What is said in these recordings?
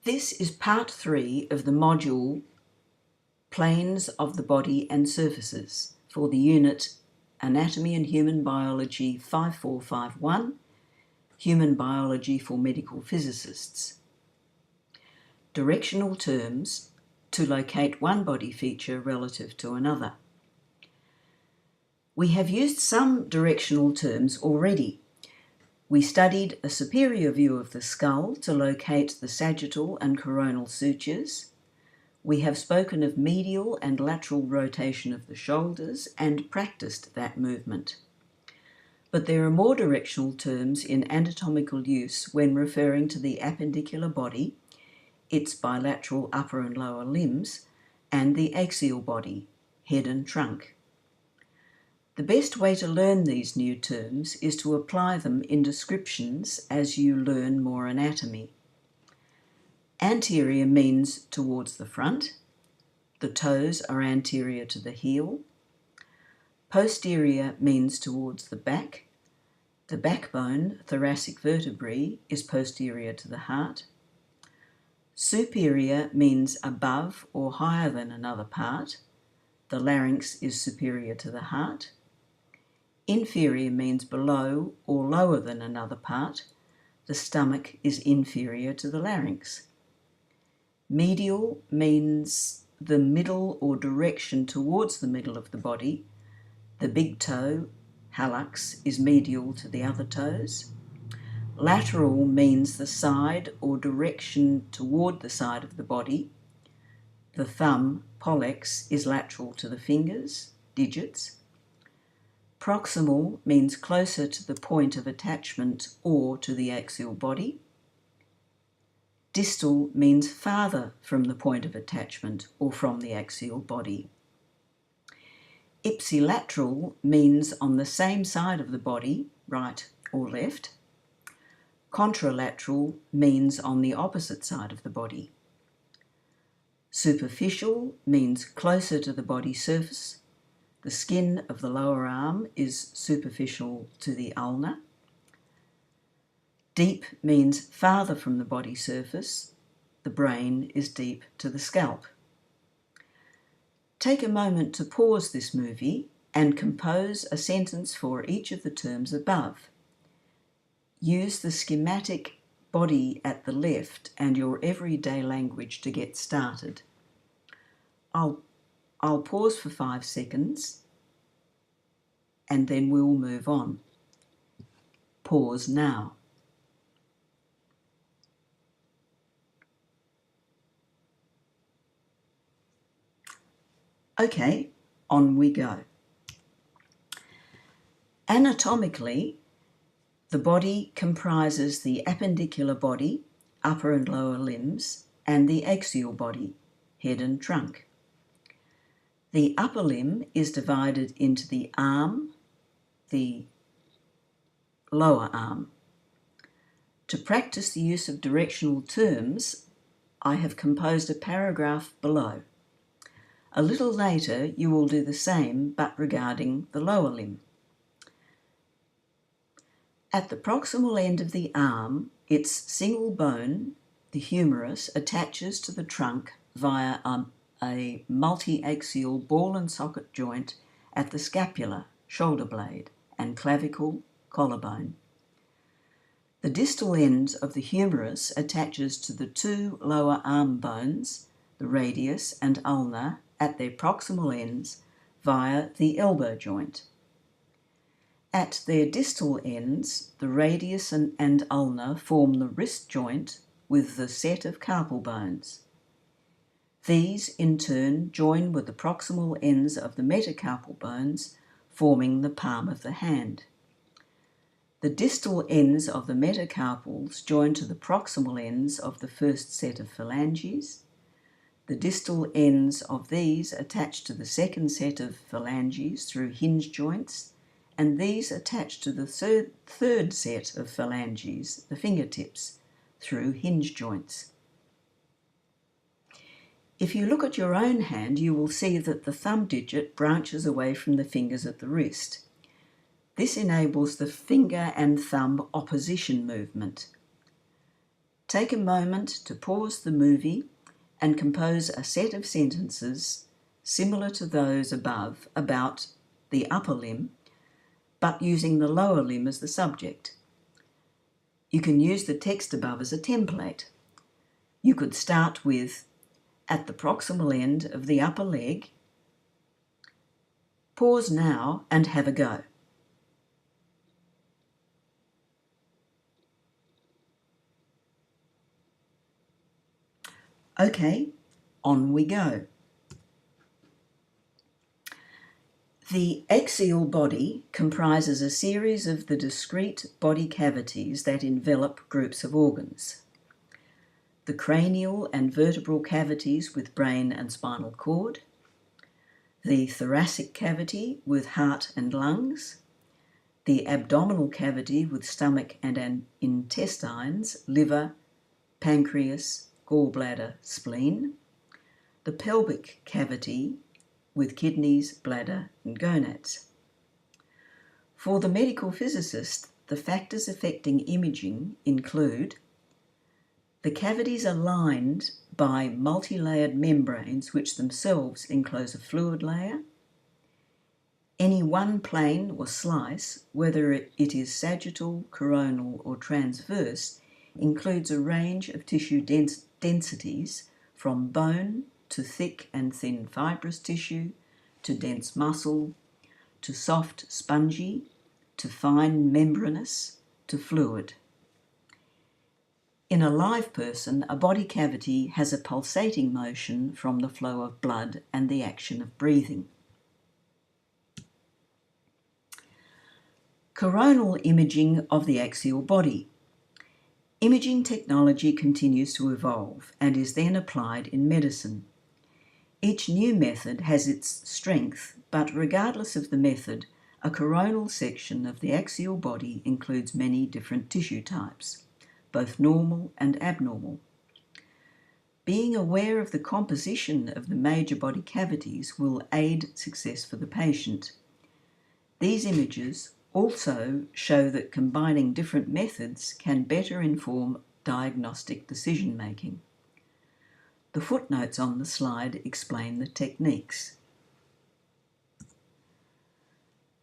This is part 3 of the module Planes of the Body and Surfaces for the unit Anatomy and Human Biology 5451, Human Biology for Medical Physicists. Directional terms to locate one body feature relative to another. We have used some directional terms already. We studied a superior view of the skull to locate the sagittal and coronal sutures. We have spoken of medial and lateral rotation of the shoulders and practiced that movement. But there are more directional terms in anatomical use when referring to the appendicular body, its bilateral upper and lower limbs, and the axial body, head and trunk. The best way to learn these new terms is to apply them in descriptions as you learn more anatomy. Anterior means towards the front. The toes are anterior to the heel. Posterior means towards the back. The backbone, thoracic vertebrae, is posterior to the heart. Superior means above or higher than another part. The larynx is superior to the heart. Inferior means below or lower than another part. The stomach is inferior to the larynx. Medial means the middle or direction towards the middle of the body. The big toe, hallux, is medial to the other toes. Lateral means the side or direction toward the side of the body. The thumb, pollex, is lateral to the fingers, digits. Proximal means closer to the point of attachment or to the axial body. Distal means farther from the point of attachment or from the axial body. Ipsilateral means on the same side of the body, right or left. Contralateral means on the opposite side of the body. Superficial means closer to the body surface. The skin of the lower arm is superficial to the ulna. Deep means farther from the body surface. The brain is deep to the scalp. Take a moment to pause this movie and compose a sentence for each of the terms above. Use the schematic body at the left and your everyday language to get started. I'll pause for 5 seconds and then we'll move on. Pause now. Okay, on we go. Anatomically, the body comprises the appendicular body, upper and lower limbs, and the axial body, head and trunk. The upper limb is divided into the arm, the lower arm. To practice the use of directional terms, I have composed a paragraph below. A little later, you will do the same, but regarding the lower limb. At the proximal end of the arm, its single bone, the humerus, attaches to the trunk via a multi-axial ball and socket joint at the scapula, shoulder blade, and clavicle, collarbone. The distal end of the humerus attaches to the 2 lower arm bones, the radius and ulna, at their proximal ends via the elbow joint. At their distal ends, the radius and ulna form the wrist joint with the set of carpal bones. These, in turn, join with the proximal ends of the metacarpal bones, forming the palm of the hand. The distal ends of the metacarpals join to the proximal ends of the first set of phalanges. The distal ends of these attach to the second set of phalanges through hinge joints, and these attach to the third set of phalanges, the fingertips, through hinge joints. If you look at your own hand, you will see that the thumb digit branches away from the fingers at the wrist. This enables the finger and thumb opposition movement. take a moment to pause the movie and compose a set of sentences similar to those above about the upper limb, but using the lower limb as the subject. You can use the text above as a template. You could start with, at the proximal end of the upper leg. Pause now and have a go. Okay, on we go. The axial body comprises a series of the discrete body cavities that envelop groups of organs. The cranial and vertebral cavities with brain and spinal cord, the thoracic cavity with heart and lungs, the abdominal cavity with stomach and intestines, liver, pancreas, gallbladder, spleen, the pelvic cavity with kidneys, bladder and gonads. For the medical physicist, the factors affecting imaging include the cavities are lined by multi-layered membranes which themselves enclose a fluid layer. Any one plane or slice, whether it is sagittal, coronal or transverse, includes a range of tissue densities from bone to thick and thin fibrous tissue, to dense muscle, to soft spongy, to fine membranous, to fluid. In a live person, a body cavity has a pulsating motion from the flow of blood and the action of breathing. Coronal imaging of the axial body. Imaging technology continues to evolve and is then applied in medicine. Each new method has its strength, but regardless of the method, a coronal section of the axial body includes many different tissue types, both normal and abnormal. Being aware of the composition of the major body cavities will aid success for the patient. These images also show that combining different methods can better inform diagnostic decision-making. The footnotes on the slide explain the techniques.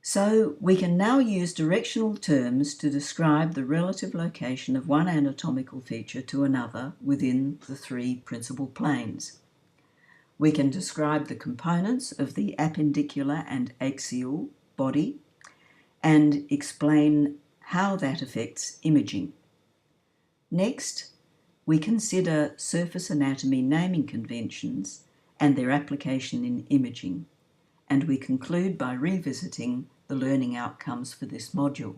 So we can now use directional terms to describe the relative location of one anatomical feature to another within the three principal planes. We can describe the components of the appendicular and axial body and explain how that affects imaging. Next, we consider surface anatomy naming conventions and their application in imaging, and we conclude by revisiting the learning outcomes for this module.